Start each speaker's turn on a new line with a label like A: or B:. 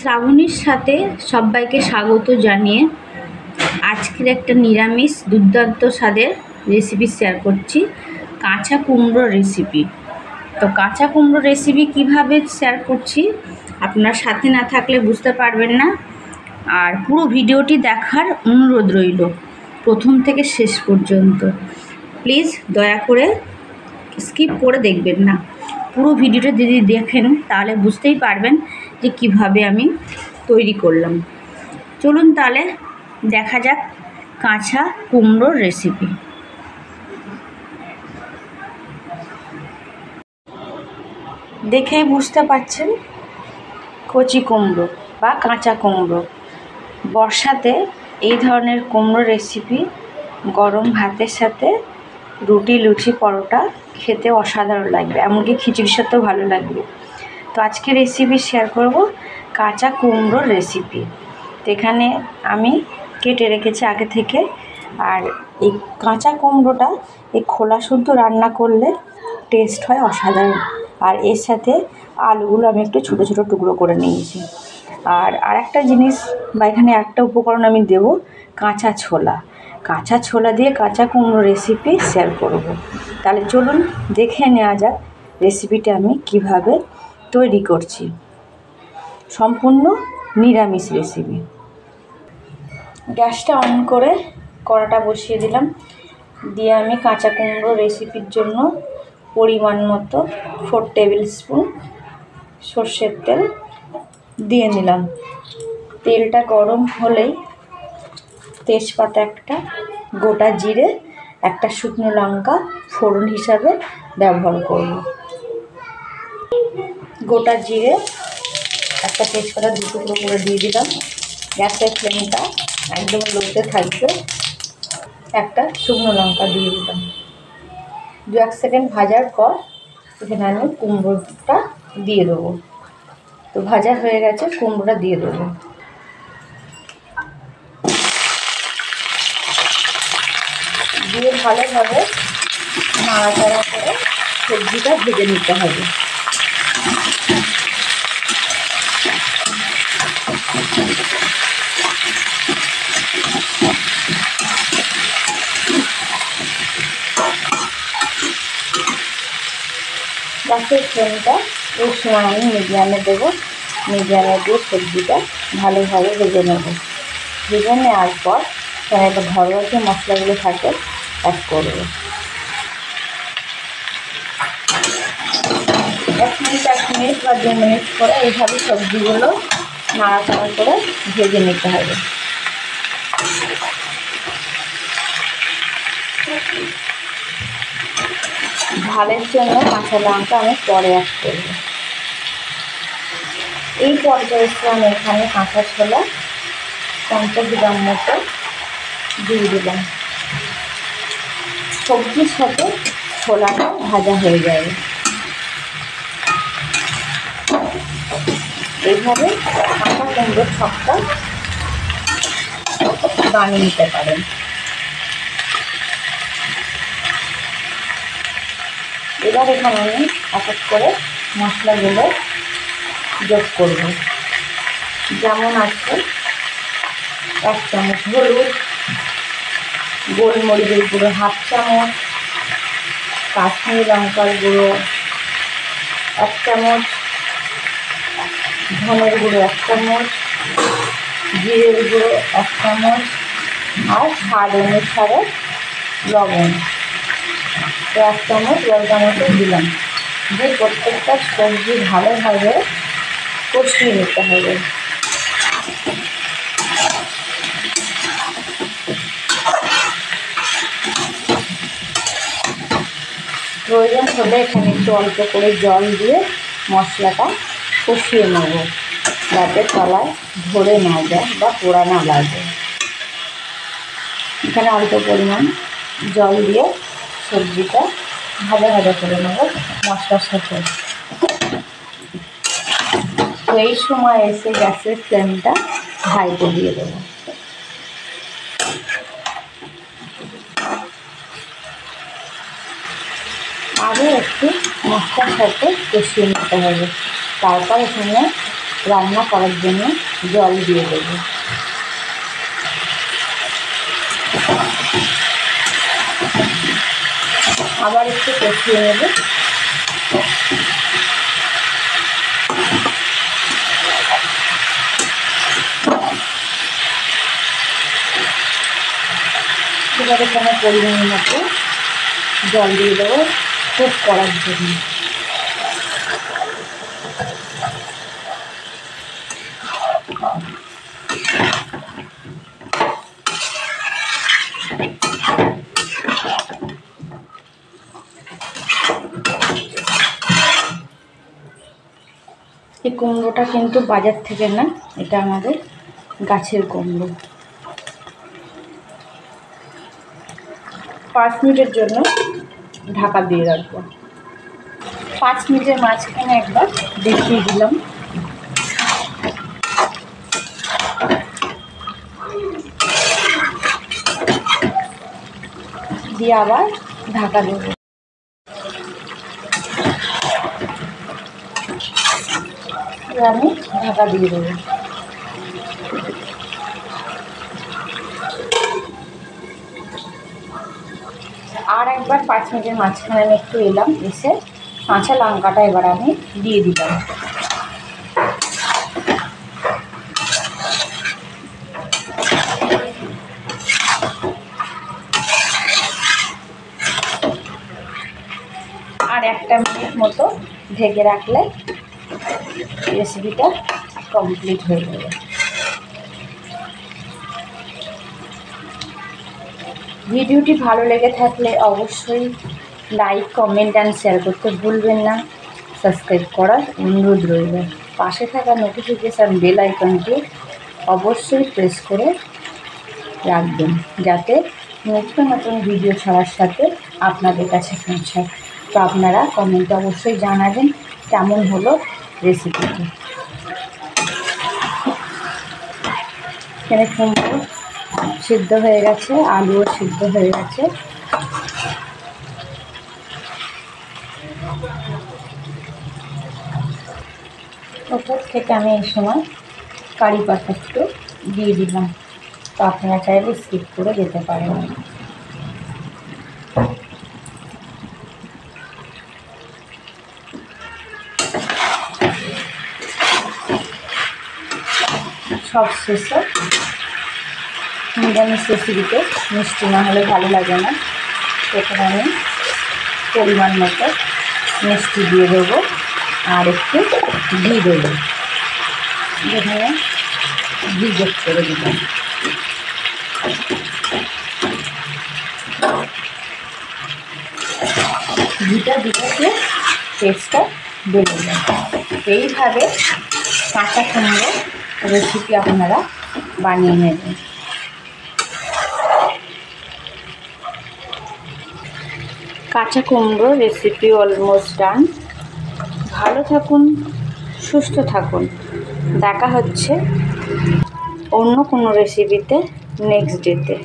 A: শ্রাবণীর সাথে সবাইকে স্বাগত জানিয়ে আজকের একটা নিরামিষ দুর্দান্ত স্বাদের রেসিপি শেয়ার করছি, কাঁচা কুমড়োর রেসিপি। তো কাঁচা কুমড়ো রেসিপি কিভাবে শেয়ার করছি আপনার সাথে না থাকলে বুঝতে পারবেন না। আর পুরো ভিডিওটি দেখার অনুরোধ রইল প্রথম থেকে শেষ পর্যন্ত। প্লিজ দয়া করে স্কিপ করে দেখবেন না, পুরো ভিডিওটা যদি দেখেন তাহলে বুঝতেই পারবেন যে কিভাবে আমি তৈরি করলাম। চলুন তাহলে দেখা যাক কাঁচা কুমড়োর রেসিপি। দেখেই বুঝতে পারছেন কচি কুমড়ো বা কাঁচা কুমড়ো। বর্ষাতে এই ধরনের কুমড়ো রেসিপি গরম ভাতের সাথে রুটি, লুচি, পরোটা খেতে অসাধারণ লাগবে, এমনকি খিচুড়ির সাথেও ভালো লাগবে। তো আজকে রেসিপি শেয়ার করব কাঁচা কুমড়োর রেসিপি। তো এখানে আমি কেটে রেখেছি আগে থেকে। আর এই কাঁচা কুমড়োটা এই খোলা শুদ্ধ রান্না করলে টেস্ট হয় অসাধারণ। আর এর সাথে আলুগুলো আমি একটু ছোটো ছোটো টুকরো করে নিয়েছি। আর একটা জিনিস বা এখানে একটা উপকরণ আমি দেবো, কাঁচা ছোলা। কাঁচা ছোলা দিয়ে কাঁচা কুমড়ো রেসিপি শেয়ার করব। তাহলে চলুন দেখে নেওয়া যাক রেসিপিটা আমি কিভাবে তৈরি করছি। সম্পূর্ণ নিরামিষ রেসিপি। গ্যাসটা অন করে কড়াটা বসিয়ে দিলাম, দিয়ে আমি কাঁচা কুমড়ো রেসিপির জন্য পরিমাণ মতো 4 টেবিল স্পুন সর্ষের তেল দিয়ে নিলাম। তেলটা গরম হলেই তেজপাতা একটা, গোটা জিরে, একটা শুকনো লঙ্কা ফোড়ন হিসাবে ব্যবহার করব। গোটা জিরে, একটা তেজপাতা দুটো করে দিয়ে দিলাম। গ্যাসের ফ্লেমটা একদম লোতে থাকবে। একটা শুকনো লঙ্কা দিয়ে দিলাম। 2-1 সেকেন্ড ভাজার পর এখানে আমি কুমড়োটা দিয়ে দেবো। তো ভাজা হয়ে গেছে, কুমড়োটা দিয়ে দেবো। দিয়ে ভালোভাবে নাড়াচাড়া করে সবজিটা ভেজে নিতে হবে। গ্যাসের ফ্লেমটা এই সময় আমি মিডিয়ামে দেবো। মিডিয়ামে দিয়ে সবজিটা ভালোভাবে ভেজে নেব। ভেজে নেওয়ার পর এখানে ঘরোয়া যে মশলাগুলো থাকে অ্যাড করবো। 1 মিনিট বা 2 মিনিট করে এইভাবে সবজিগুলো নাড়াচাড়া করে ভেজে নিতে হবে। ঝালের জন্য কাঁচা লঙ্কা আমি পরে অ্যাড করব। এই পর্যায়ে আমি এখানে কাঁচা ছোলা 50 গ্রাম মতো দিয়ে দিলাম। সবজির সাথে ছোলাটা ভাজা হয়ে যাবে। এইভাবে কাঁচা কুমড়োর ছকটা বানিয়ে নিতে পারেন। এবার এখানে আমি এক এক করে মশলাগুলো যোগ করব। যেমন আছে 1 চামচ হলুদ, গোলমরিচের গুঁড়ো 1/2 চামচ, কাশ্মীরি লঙ্কার গুঁড়ো 1 চামচ, ধনের গুঁড়ো 1 চামচ, জিরের গুঁড়ো 1 চামচ, আর স্বাদ অনুসারে লবণ 1 চামচ লঙ্কা মতো দিলাম। দিয়ে প্রত্যেকটা সবজি ভালোভাবে কষিয়ে নিতে হবে। প্রয়োজন হলে এখানে একটু অল্প করে জল দিয়ে মশলাটা কষিয়ে নেব, যাতে তলায় ধরে না যায় বা পোড়া না লাগে। এখানে অল্প পরিমাণ জল দিয়ে সবজিটা ভাজা ভাজা করে নেব মশলার সাথে। তো এই সময় এসে গ্যাসের ফ্লেমটা হাইতে দিয়ে দেবো। আরও একটু মশলার সাথে কষিয়ে নিতে হবে। তারপর এখানে রান্না করার জন্য জল দিয়ে দেব। আবার একটু কষিয়ে নেব। এবারে এখানে পরিমাণ মতো জল দিয়ে দেবো কুক করার জন্য। এই কুমড়োটা কিন্তু বাজার থেকে না, এটা আমাদের গাছের কুমড়ো। 5 মিনিটের জন্য ঢাকা দিয়ে রাখবো। 5 মিনিটের মাঝখানে একবার দেখিয়ে দিলাম। দিয়ে আবার ঢাকা দেবো। আমি ঢাকা দিয়ে দেবো। আর একবার 5 মিনিটের মাঝখানে আমি একটু এলাম, এসে কাঁচা লঙ্কাটা এবার আমি দিয়ে দিলাম। আর 1 মিনিট মতো ঢেকে রাখলে রেসিপিটা কমপ্লিট হয়ে যাবে। ভিডিওটি ভালো লেগে থাকলে অবশ্যই লাইক, কমেন্ট অ্যান্ড শেয়ার করতে ভুলবেন না। সাবস্ক্রাইব করার অনুরোধ রইল। পাশে থাকা নোটিফিকেশান বেল আইকনটি অবশ্যই প্রেস করে রাখবেন, যাতে নতুন নতুন ভিডিও ছাড়ার সাথে আপনাদের কাছে পৌঁছায়। তো আপনারা কমেন্টে অবশ্যই জানাবেন কেমন হলো রেসিপিটি। এখানে কুমড়ো সিদ্ধ হয়ে গেছে, আলুও সিদ্ধ হয়ে গেছে। ওপর থেকে আমি এই সময় কারি পাতা একটু দিয়ে দিলাম। তো আপনারা চাইলে স্কিপ করে যেতে পারেন। সব শেষে নিরামিষ রেসিপিতে মিষ্টি না হলে ভালো লাগে না। এখানে আমি পরিমাণ মতো মিষ্টি দিয়ে দেবো আর একটু ঘি দেবো। যেখানে ঘি যোগ করে দিলাম। ঘিটা দিলে টেস্টটা বেড়ে যায়। এইভাবে কাঁচা কুমড়ো রেসিপি আপনারা বানিয়ে নেবেন। কাঁচা কুমড়ো রেসিপি অলমোস্ট ডান। ভালো থাকুন, সুস্থ থাকুন। দেখা হচ্ছে অন্য কোনো রেসিপিতে নেক্সট ডেতে।